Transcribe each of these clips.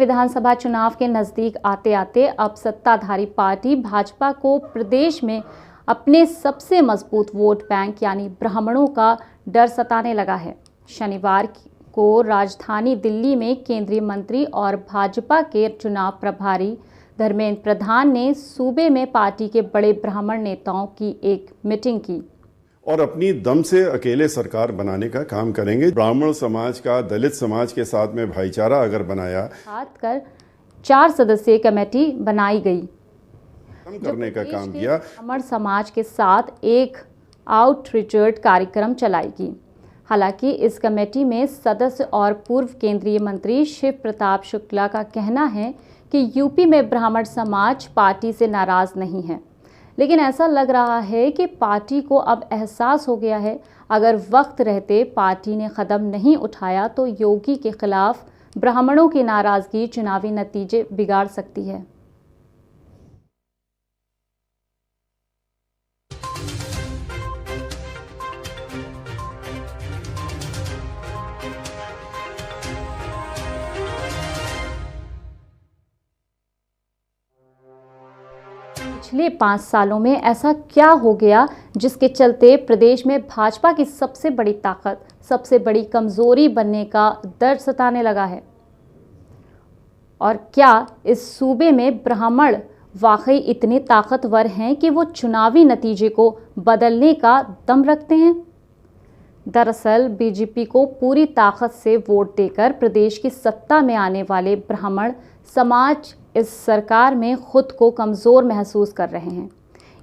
विधानसभा चुनाव के नज़दीक आते आते अब सत्ताधारी पार्टी भाजपा को प्रदेश में अपने सबसे मजबूत वोट बैंक यानी ब्राह्मणों का डर सताने लगा है। शनिवार को राजधानी दिल्ली में केंद्रीय मंत्री और भाजपा के चुनाव प्रभारी धर्मेंद्र प्रधान ने सूबे में पार्टी के बड़े ब्राह्मण नेताओं की एक मीटिंग की और अपनी दम से अकेले सरकार बनाने का काम करेंगे। ब्राह्मण समाज का दलित समाज के साथ में भाईचारा अगर बनाया, साथ कर 4 सदस्यीय कमेटी बनाई गई करने का काम किया। ब्राह्मण समाज के साथ एक आउटरीच कार्यक्रम चलाएगी। हालांकि इस कमेटी में सदस्य और पूर्व केंद्रीय मंत्री शिव प्रताप शुक्ला का कहना है कि यूपी में ब्राह्मण समाज पार्टी से नाराज नहीं है, लेकिन ऐसा लग रहा है कि पार्टी को अब एहसास हो गया है अगर वक्त रहते पार्टी ने कदम नहीं उठाया तो योगी के खिलाफ ब्राह्मणों की नाराजगी चुनावी नतीजे बिगाड़ सकती है। पिछले 5 सालों में ऐसा क्या हो गया जिसके चलते प्रदेश में भाजपा की सबसे बड़ी ताकत, सबसे बड़ी कमजोरी बनने का डर सताने लगा है? और क्या इस सूबे में ब्राह्मण वाकई इतने ताकतवर हैं कि वो चुनावी नतीजे को बदलने का दम रखते हैं? दरअसल बीजेपी को पूरी ताकत से वोट देकर प्रदेश की सत्ता में आने वाले ब्राह्मण समाज इस सरकार में खुद को कमज़ोर महसूस कर रहे हैं।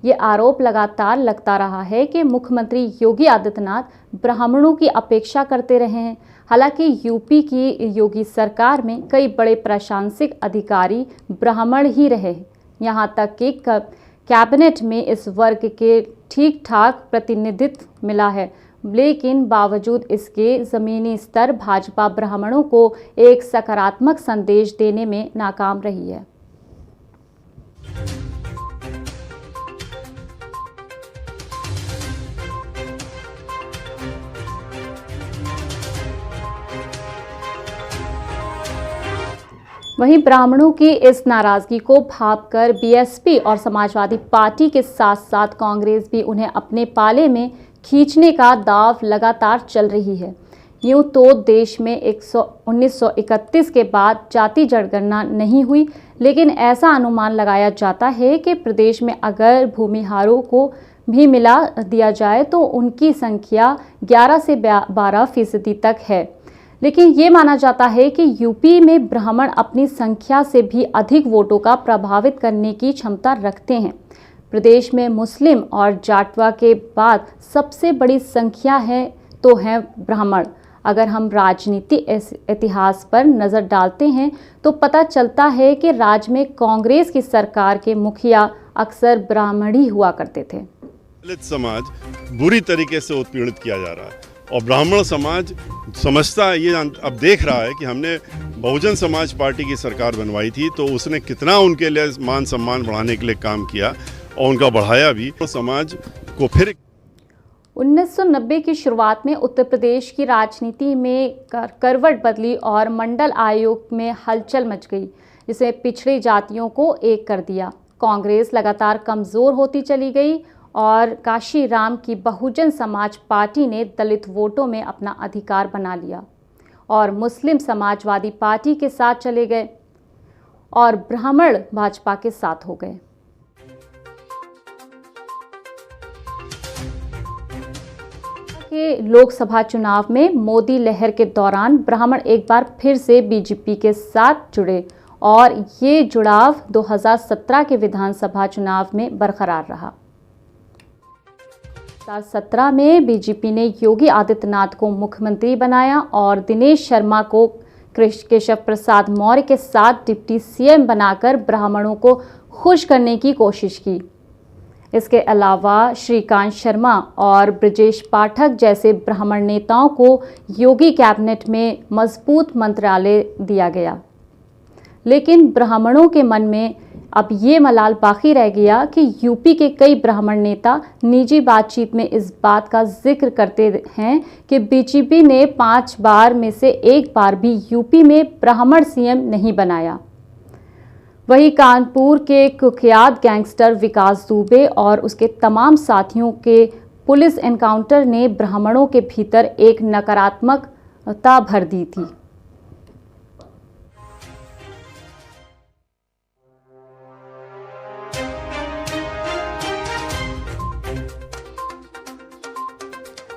ये आरोप लगातार लगता रहा है कि मुख्यमंत्री योगी आदित्यनाथ ब्राह्मणों की अपेक्षा करते रहे हैं। हालांकि यूपी की योगी सरकार में कई बड़े प्रशासनिक अधिकारी ब्राह्मण ही रहे, यहाँ तक कि कैबिनेट में इस वर्ग के ठीक ठाक प्रतिनिधित्व मिला है, लेकिन बावजूद इसके ज़मीनी स्तर भाजपा ब्राह्मणों को एक सकारात्मक संदेश देने में नाकाम रही है। वहीं ब्राह्मणों की इस नाराजगी को भांपकर बीएसपी और समाजवादी पार्टी के साथ साथ कांग्रेस भी उन्हें अपने पाले में खींचने का दाव लगातार चल रही है। यूँ तो देश में 1931 के बाद जाति जनगणना नहीं हुई, लेकिन ऐसा अनुमान लगाया जाता है कि प्रदेश में अगर भूमिहारों को भी मिला दिया जाए तो उनकी संख्या 11 से 12% तक है। लेकिन ये माना जाता है कि यूपी में ब्राह्मण अपनी संख्या से भी अधिक वोटों का प्रभावित करने की क्षमता रखते हैं। प्रदेश में मुस्लिम और जाटवा के बाद सबसे बड़ी संख्या है तो हैं ब्राह्मण। अगर हम राजनीति इतिहास पर नज़र डालते हैं तो पता चलता है कि राज्य में कांग्रेस की सरकार के मुखिया अक्सर ब्राह्मण ही हुआ करते थे। दलित समाज बुरी तरीके से उत्पीड़ित किया जा रहा है और ब्राह्मण समाज समझता ये अब देख रहा है कि हमने बहुजन समाज पार्टी की सरकार बनवाई थी तो उसने कितना उनके लिए मान सम्मान बढ़ाने के लिए काम किया और उनका बढ़ाया भी। तो समाज को फिर 1990 की शुरुआत में उत्तर प्रदेश की राजनीति में करवट बदली और मंडल आयोग में हलचल मच गई, जिसने पिछड़ी जातियों को एक कर दिया। कांग्रेस लगातार कमज़ोर होती चली गई और काशीराम की बहुजन समाज पार्टी ने दलित वोटों में अपना अधिकार बना लिया और मुस्लिम समाजवादी पार्टी के साथ चले गए और ब्राह्मण भाजपा के साथ हो गए। के लोकसभा चुनाव में मोदी लहर के दौरान ब्राह्मण एक बार फिर से बीजेपी के साथ जुड़े और ये जुड़ाव 2017 के विधानसभा चुनाव में बरकरार रहा। 2017 में बीजेपी ने योगी आदित्यनाथ को मुख्यमंत्री बनाया और दिनेश शर्मा को केशव प्रसाद मौर्य के साथ डिप्टी सीएम बनाकर ब्राह्मणों को खुश करने की कोशिश की। इसके अलावा श्रीकांत शर्मा और ब्रजेश पाठक जैसे ब्राह्मण नेताओं को योगी कैबिनेट में मजबूत मंत्रालय दिया गया, लेकिन ब्राह्मणों के मन में अब ये मलाल बाकी रह गया कि यूपी के कई ब्राह्मण नेता निजी बातचीत में इस बात का जिक्र करते हैं कि बीजेपी ने 5 बार में से 1 बार भी यूपी में ब्राह्मण सीएम नहीं बनाया। वहीं कानपुर के कुख्यात गैंगस्टर विकास दुबे और उसके तमाम साथियों के पुलिस एनकाउंटर ने ब्राह्मणों के भीतर एक नकारात्मकता भर दी थी।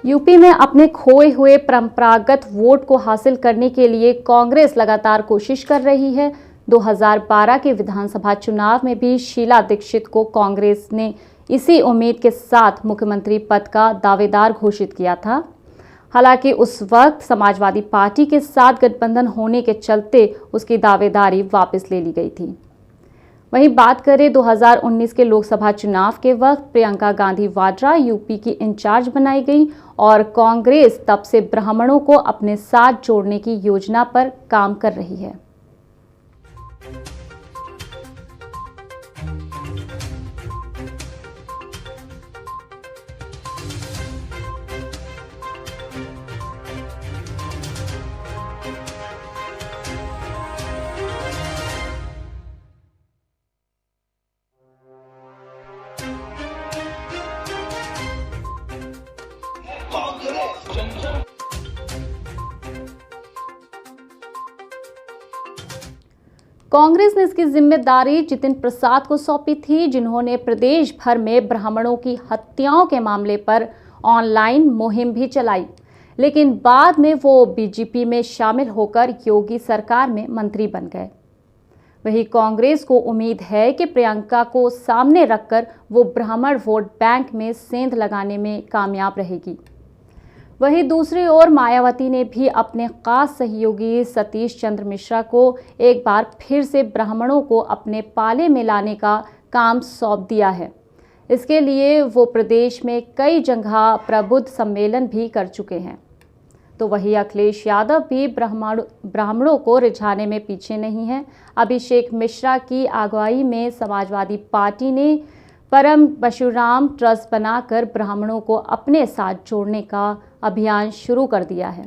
यूपी में अपने खोए हुए परंपरागत वोट को हासिल करने के लिए कांग्रेस लगातार कोशिश कर रही है। 2012 के विधानसभा चुनाव में भी शीला दीक्षित को कांग्रेस ने इसी उम्मीद के साथ मुख्यमंत्री पद का दावेदार घोषित किया था। हालांकि उस वक्त समाजवादी पार्टी के साथ गठबंधन होने के चलते उसकी दावेदारी वापस ले ली गई थी। वहीं बात करें 2019 के लोकसभा चुनाव के वक्त प्रियंका गांधी वाड्रा यूपी की इंचार्ज बनाई गई और कांग्रेस तब से ब्राह्मणों को अपने साथ जोड़ने की योजना पर काम कर रही है। कांग्रेस ने इसकी जिम्मेदारी जितिन प्रसाद को सौंपी थी, जिन्होंने प्रदेश भर में ब्राह्मणों की हत्याओं के मामले पर ऑनलाइन मुहिम भी चलाई, लेकिन बाद में वो बीजेपी में शामिल होकर योगी सरकार में मंत्री बन गए। वहीं कांग्रेस को उम्मीद है कि प्रियंका को सामने रखकर वो ब्राह्मण वोट बैंक में सेंध लगाने में कामयाब रहेगी। वहीं दूसरी ओर मायावती ने भी अपने खास सहयोगी सतीश चंद्र मिश्रा को एक बार फिर से ब्राह्मणों को अपने पाले में लाने का काम सौंप दिया है। इसके लिए वो प्रदेश में कई जगह प्रबुद्ध सम्मेलन भी कर चुके हैं। तो वहीं अखिलेश यादव भी ब्राह्मणों को रिझाने में पीछे नहीं है। अभिषेक मिश्रा की अगुवाई में समाजवादी पार्टी ने परम परशुराम ट्रस्ट बनाकर ब्राह्मणों को अपने साथ जोड़ने का अभियान शुरू कर दिया है।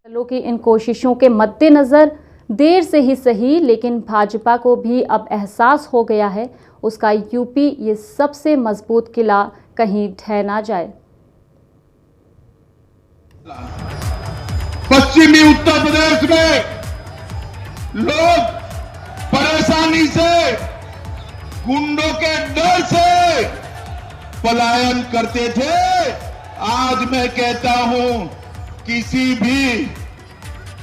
दलों की इन कोशिशों के मद्देनजर देर से ही सही, लेकिन भाजपा को भी अब एहसास हो गया है उसका यूपी ये सबसे मजबूत किला कहीं ढह ना जाए। पश्चिमी उत्तर प्रदेश में लोग परेशानी से, गुंडों के डर से पलायन करते थे। आज मैं कहता हूं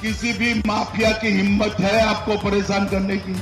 किसी भी माफिया की हिम्मत है आपको परेशान करने की?